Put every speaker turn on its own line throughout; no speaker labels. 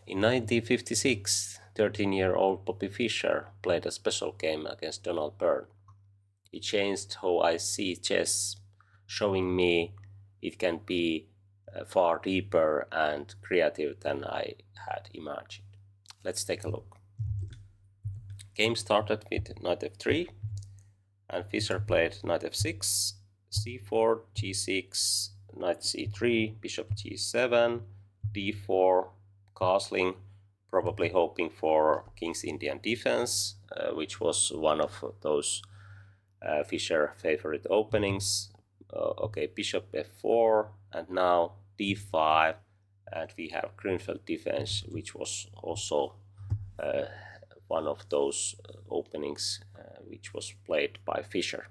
In 1956, 13-year-old Bobby Fischer played a special game against Donald Byrne. It changed how I see chess, showing me it can be far deeper and creative than I had imagined. Let's take a look. Game started with knight f3, and Fischer played knight f6, c4, g6, knight c3, bishop g7, d4, castling, probably hoping for King's Indian defense, which was one of those Fischer favorite openings. Okay, bishop f4, and now d5, and we have Grünfeld defense, which was also one of those openings which was played by Fischer.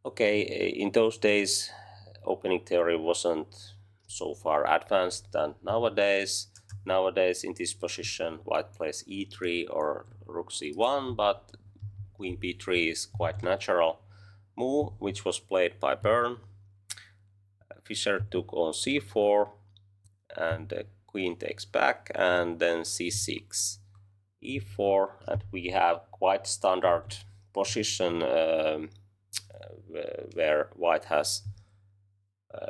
Okay, in those days opening theory wasn't so far advanced than nowadays. Nowadays in this position white plays e3 or rook c1, but queen b3 is quite natural move, which was played by Byrne. Fischer took on c4, and queen takes back, and then c6, e4, and we have quite standard position where white has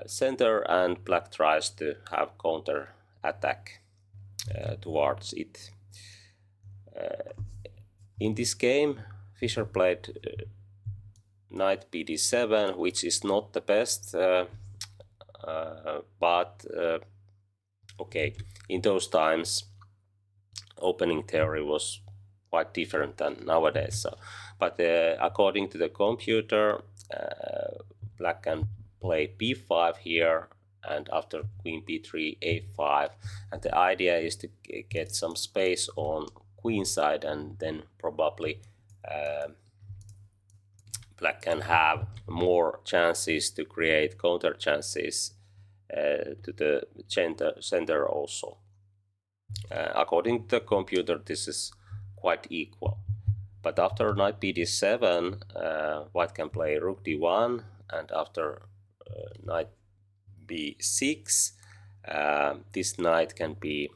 center and black tries to have counter attack towards it. In this game Fischer played knight bd7, which is not the best, but okay, in those times opening theory was quite different than nowadays. So, but according to the computer, black can play b5 here, and after queen b3, a5, and the idea is to get some space on queen side, and then probably black can have more chances to create counter chances to the center also. According to the computer, this is quite equal. But after knight bd7, white can play rook d1, and after knight b6, this knight can be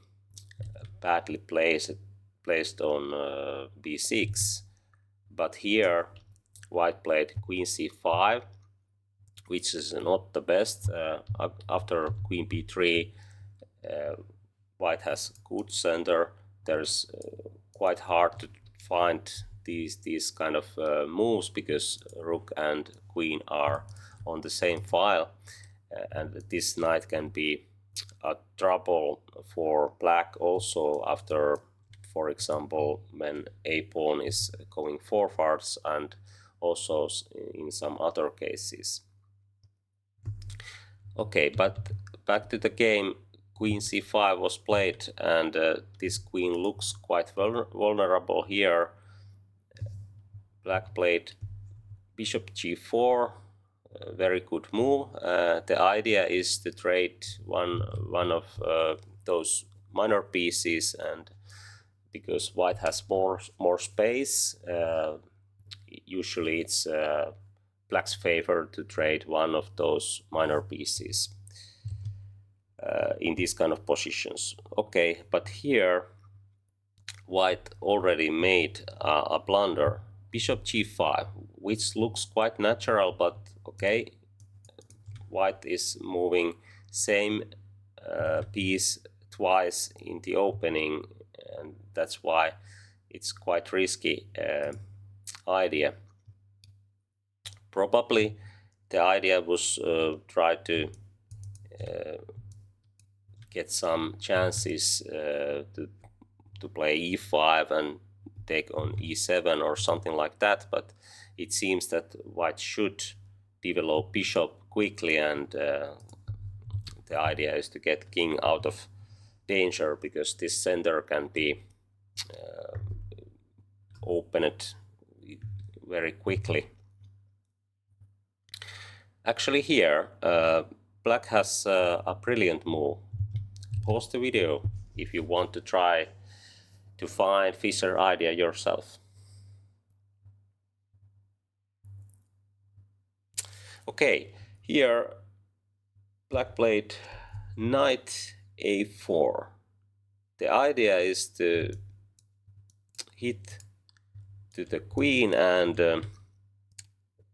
badly placed on b6. But here white played queen c5, which is not the best. After queen b3, white has good center. There's quite hard to find these kind of moves, because rook and queen are on the same file, and this knight can be a trouble for black also after, for example, when a pawn is going forwards, and also in some other cases. Okay, but back to the game. Queen c5 was played, and this queen looks quite vulnerable here. Black played bishop g4, very good move. The idea is to trade one of those minor pieces, and because white has more space, usually it's black's favor to trade one of those minor pieces in these kind of positions. Okay, but here white already made a blunder, bishop g5, which looks quite natural, but okay, white is moving same piece twice in the opening, and that's why it's quite risky idea. Probably the idea was try to get some chances to play e5 and take on e7 or something like that, but it seems that white should develop bishop quickly, and the idea is to get king out of danger, because this center can be opened very quickly. Actually here black has a brilliant move. Pause the video if you want to try to find Fischer idea yourself. Okay, here black played knight a4. The idea is to hit to the queen and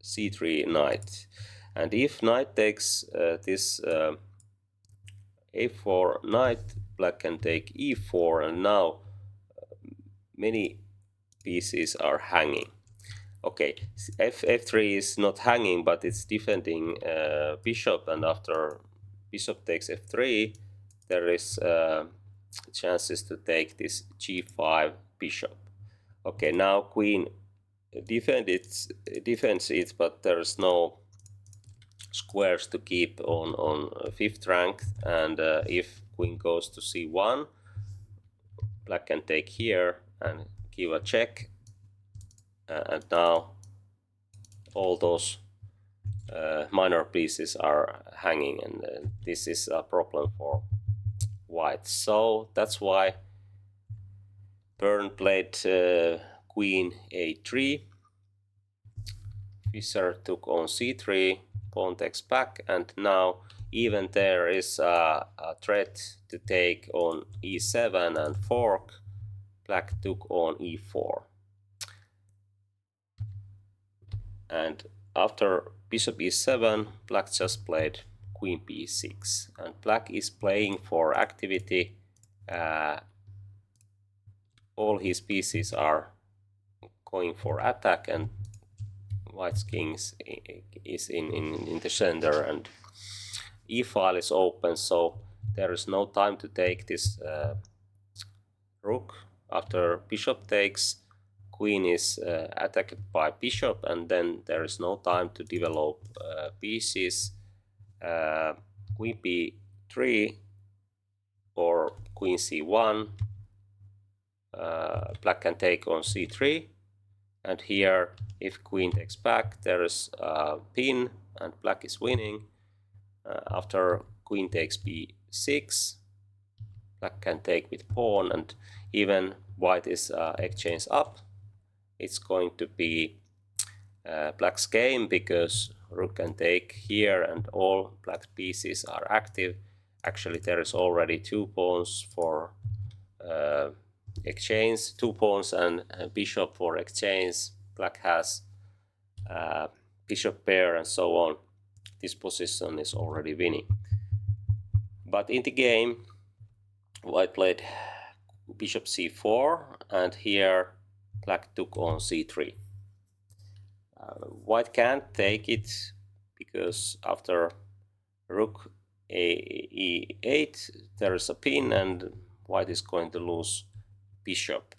c3 knight. And if knight takes this a4 knight, black can take e4, and now many pieces are hanging. Okay, f3 is not hanging, but it's defending bishop, and after bishop takes f3, there is chances to take this g5 bishop. Okay, now queen defends it, but there's no squares to keep on 5th rank, and if queen goes to c1, black can take here and give a check, and now all those minor pieces are hanging, and this is a problem for white. So that's why Byrne played queen a3, Fischer took on c3, pawn takes back, and now even there is a threat to take on e7 and fork, black took on e4. And after bishop e7, black just played queen b6, and black is playing for activity. All his pieces are going for attack, and white's king is in the center, and e-file is open, so there is no time to take this rook. After bishop takes, queen is attacked by bishop, and then there is no time to develop pieces. Queen b3 or queen c1, black can take on c3, and here if queen takes back, there is a pin and black is winning. After queen takes b6, black can take with pawn, and even white is exchange up, it's going to be black's game, because rook can take here and all black pieces are active. Actually, there is already 2 pawns for exchange, 2 pawns and bishop for exchange. Black has bishop pair and so on. This position is already winning. But in the game, white played bishop c4, and here black took on c3. White can't take it, because after rook e8 there is a pin, and white is going to lose bishop,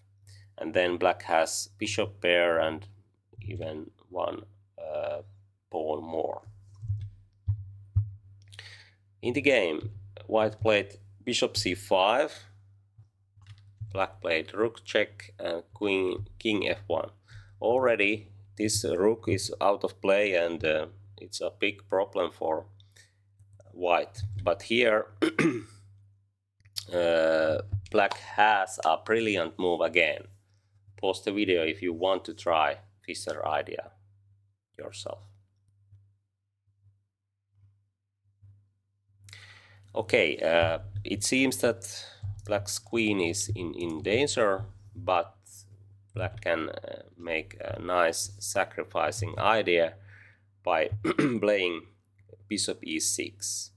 and then black has bishop pair and even 1 pawn more. In the game, white played bishop c5, black played rook check and king f1. Already this rook is out of play, and it's a big problem for white. But here black has a brilliant move again. Pause the video if you want to try Fischer idea yourself. Okay, it seems that black's queen is in danger, but black can make a nice sacrificing idea by playing bishop e6.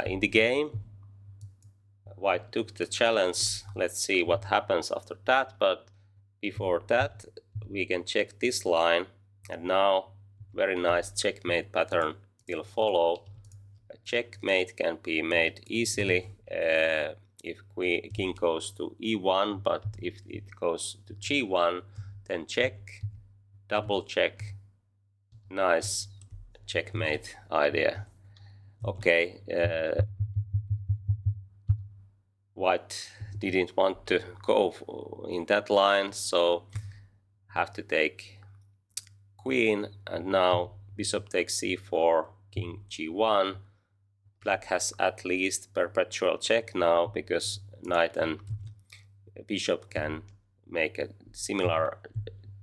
In the game, white took the challenge. Let's see what happens after that, but before that we can check this line, and now very nice checkmate pattern will follow. A checkmate can be made easily if king goes to e1, but if it goes to g1, then check, double check. Nice checkmate idea. Okay, white didn't want to go in that line, so have to take queen, and now bishop takes c4, king g1. Black has at least perpetual check now, because knight and bishop can make a similar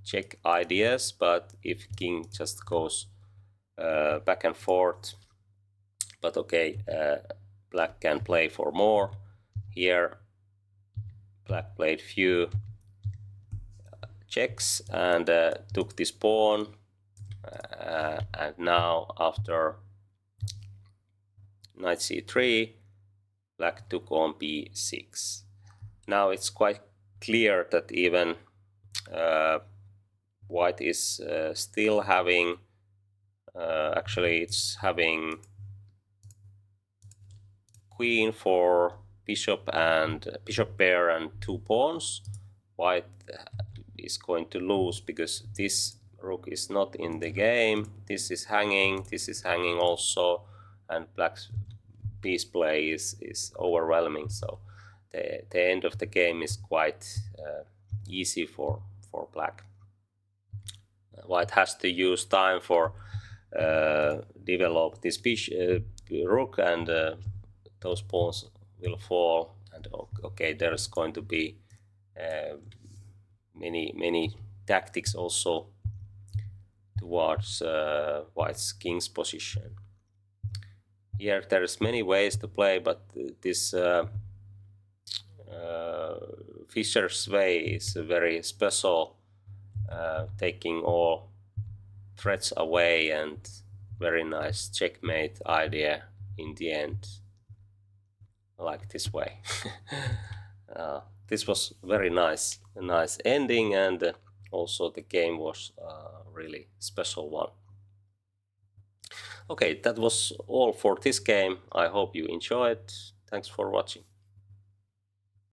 check ideas, but if king just goes back and forth. But okay, black can play for more. Here black played few checks and took this pawn, and now after knight c3 black took on b6. Now it's quite clear that even white is still having, actually it's having queen for bishop and bishop pair and 2 pawns. White is going to lose because this rook is not in the game. This is hanging also, and black's piece play is overwhelming. So the end of the game is quite easy for black. White has to use time for develop this rook, and those pawns will fall. And okay, there's going to be many tactics also towards white's king's position. Here there's many ways to play, but this Fischer's way is very special, taking all threats away, and very nice checkmate idea in the end. I like this way. This was very nice, a nice ending, and also the game was a really special one. Okay, that was all for this game. I hope you enjoyed. Thanks for watching.